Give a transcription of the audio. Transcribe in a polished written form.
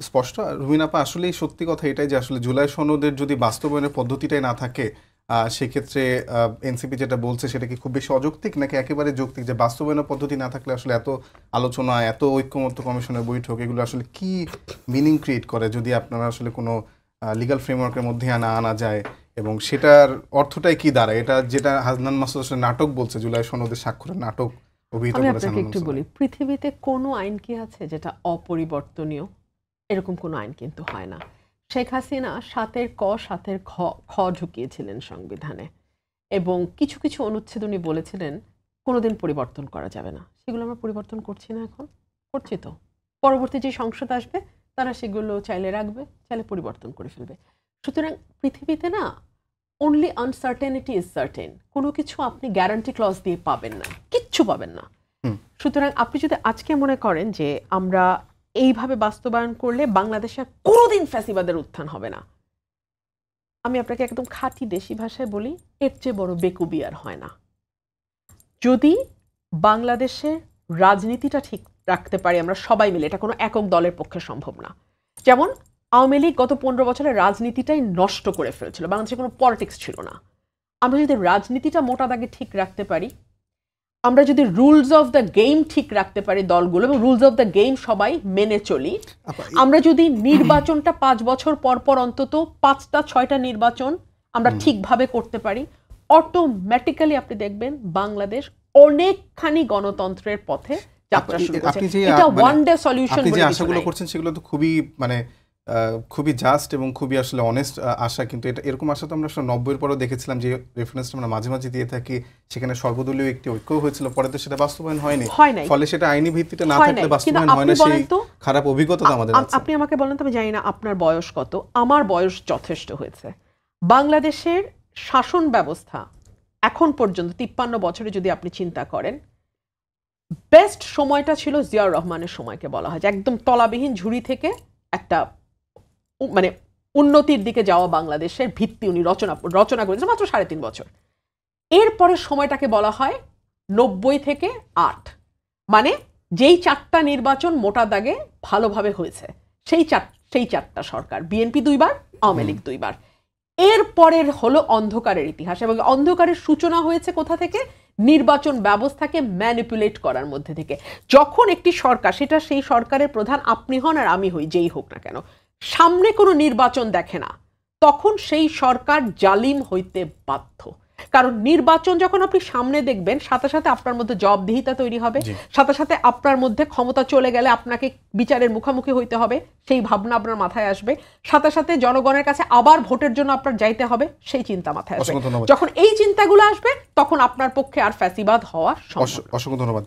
স্পষ্ট। রুমিন আপা, আসলেই সত্যি কথা এটাই যে আসলে জুলাই সনদের যদি বাস্তবায়নের পদ্ধতিটাই না থাকে, সেক্ষেত্রে এনসিপি যেটা বলছে সেটা কি খুব বেশি অযৌক্তিক নাকি একেবারে যৌক্তিক, যে বাস্তবায়নের পদ্ধতি না থাকলে আসলে এত আলোচনা, এত ঐক্যমত্য কমিশনের বৈঠক, এগুলো আসলে কি মিনিং ক্রিয়েট করে যদি আপনারা আসলে কোনো লিগ্যাল ফ্রেমওয়ার্কের মধ্যে আনা যায়, এবং সেটার অর্থটাই কি দাঁড়ায়? এটা যেটা হাসনান মাসুদ আসলে নাটক বলছে, জুলাই সনদের স্বাক্ষরের নাটক অভিহিত আমি করেছেন। আপনাকে একটু বলি, পৃথিবীতে কোনো আইন কি আছে যেটা অপরিবর্তনীয়? এরকম কোনো আইন কিন্তু হয় না। শেখ হাসিনা ৭-এর ক ৭-এর খ ঢুকিয়েছিলেন সংবিধানে, এবং কিছু কিছু অনুচ্ছেদ উনি বলেছিলেন কোনোদিন পরিবর্তন করা যাবে না। সেগুলো আমরা পরিবর্তন করছি না, এখন করছি তো। পরবর্তী যে সংসদ আসবে তারা সেগুলো চাইলে রাখবে, চাইলে পরিবর্তন করে ফেলবে। সুতরাং পৃথিবীতে না, অনলি আনসার্টেনিটি ইজ সার্টেন। কোনো কিছু আপনি গ্যারান্টি ক্লজ দিয়ে পাবেন না, কিচ্ছু পাবেন না। সুতরাং আপনি যদি আজকে মনে করেন যে আমরা এইভাবে বাস্তবায়ন করলে বাংলাদেশে কোনোদিন ফ্যাসিবাদের উত্থান হবে না, আমি আপনাকে একদম খাঁটি দেশি ভাষায় বলি, এর চেয়ে বড় বেকুবি আর হয় না। যদি বাংলাদেশের রাজনীতিটা ঠিক রাখতে পারি আমরা সবাই মিলে, এটা কোনো একক দলের পক্ষে সম্ভব না। যেমন আওয়ামী লীগ গত 15 বছরের রাজনীতিটাই নষ্ট করে ফেলছিল, বাংলাদেশে কোনো পলিটিক্স ছিল না। আমরা যদি রাজনীতিটা মোটা দাগে ঠিক রাখতে পারি, আমরা যদি রুলস অফ দ্য গেম ঠিক রাখতে পারি দলগুলো, এবং রুলস অফ দ্য গেম সবাই মেনে চলি, আমরা যদি নির্বাচনটা 5 বছর পর পর অন্তত 5টা 6টা নির্বাচন আমরা ঠিকভাবে করতে পারি, অটোমেটিক্যালি আপনি দেখবেন বাংলাদেশ অনেকখানি গণতন্ত্রের পথে যাত্রা শুরু করছে। এটা ওয়ান ডে সলিউশন বলে কিছু নাই। আশাগুলো করছেন সেগুলো তো খুবই খুবই জাস্ট এবং খুবই আসলে অনেস্ট আশা, কিন্তু এটা এরকম আশা তো আমরা 90-এর পরেও দেখেছিলাম, যে রেফারেন্সটা আমরা মাঝে মাঝে দিয়ে থাকি, সেখানে সর্বদলীয় একটি ঐক্য হয়েছিল, পরে তো সেটা বাস্তবায়ন হয়নি। ফলে সেটা আইনি ভিত্তিতে না থাকলে বাস্তবায়ন হয় না, সেই খারাপ অভিজ্ঞতা তো আমাদের আছে। আপনি আমাকে বলেন তো, আমি জানি না আপনার বয়স কত, আমার বয়স যথেষ্ট হয়েছে। বাংলাদেশের শাসন ব্যবস্থা এখন পর্যন্ত 53 বছরে যদি আপনি চিন্তা করেন, বেস্ট সময়টা ছিল জিয়াউর রহমানের সময়কে বলা হয়, যে একদম তলাবিহীন ঝুড়ি থেকে একটা উন্নতির দিকে যাওয়া বাংলাদেশের ভিত্তি উনি রচনা করেছেন মাত্র 3.5 বছর। এরপরের সময়টাকে বলা হয় 90 থেকে 8, মানে যেই 4টা নির্বাচন মোটা দাগে ভালোভাবে হয়েছে, সেই 4টা সরকার, বিএনপি 2বার, আওয়ামী লীগ 2বার। এরপরের হলো অন্ধকারের ইতিহাস, এবং অন্ধকারের সূচনা হয়েছে কোথা থেকে? নির্বাচন ব্যবস্থাকে ম্যানিপুলেট করার মধ্যে থেকে। যখন একটি সরকার, সেটা সেই সরকারের প্রধান আপনি হন আর আমি হই, যেই হোক না কেন, সামনে কোনো নির্বাচন দেখে না, তখন সেই সরকার জালিম হইতে বাধ্য। কারণ নির্বাচন যখন আপনি সামনে দেখবেন, সাথে সাথে আপনার মধ্যে জবাবদিহিতা তৈরি হবে, সাথে সাথে আপনার মধ্যে ক্ষমতা চলে গেলে আপনাকে বিচারের মুখোমুখি হইতে হবে, সেই ভাবনা আপনার মাথায় আসবে, সাথে সাথে জনগণের কাছে আবার ভোটের জন্য আপনার যাইতে হবে, সেই চিন্তা মাথায় আসবে। যখন এই চিন্তাগুলো আসবে, তখন আপনার পক্ষে আর ফ্যাসিবাদ হওয়া সম্ভব। অসংখ্য ধন্যবাদ।